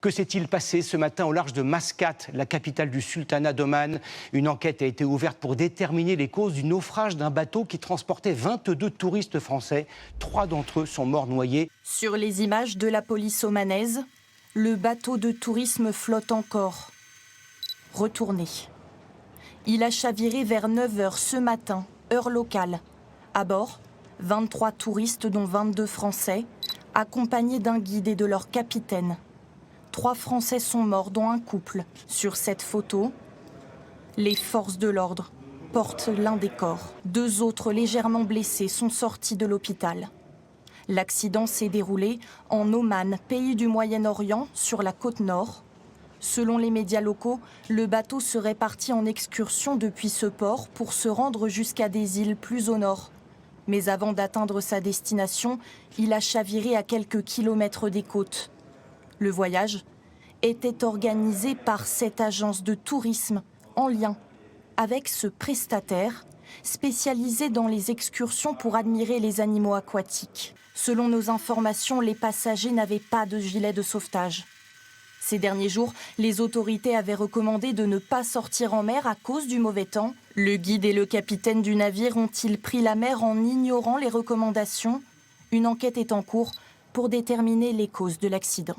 Que s'est-il passé ce matin au large de Mascate, la capitale du sultanat d'Oman? Une enquête a été ouverte pour déterminer les causes du naufrage d'un bateau qui transportait 22 touristes français. 3 d'entre eux sont morts noyés. Sur les images de la police omanaise, le bateau de tourisme flotte encore. Retourné. Il a chaviré vers 9h ce matin, heure locale. À bord, 23 touristes dont 22 Français, accompagnés d'un guide et de leur capitaine. 3 Français sont morts, dont un couple. Sur cette photo, les forces de l'ordre portent l'un des corps. 2 autres légèrement blessés sont sortis de l'hôpital. L'accident s'est déroulé en Oman, pays du Moyen-Orient, sur la côte nord. Selon les médias locaux, le bateau serait parti en excursion depuis ce port pour se rendre jusqu'à des îles plus au nord. Mais avant d'atteindre sa destination, il a chaviré à quelques kilomètres des côtes. Le voyage était organisé par cette agence de tourisme en lien avec ce prestataire spécialisé dans les excursions pour admirer les animaux aquatiques. Selon nos informations, les passagers n'avaient pas de gilet de sauvetage. Ces derniers jours, les autorités avaient recommandé de ne pas sortir en mer à cause du mauvais temps. Le guide et le capitaine du navire ont-ils pris la mer en ignorant les recommandations? Une enquête est en cours pour déterminer les causes de l'accident.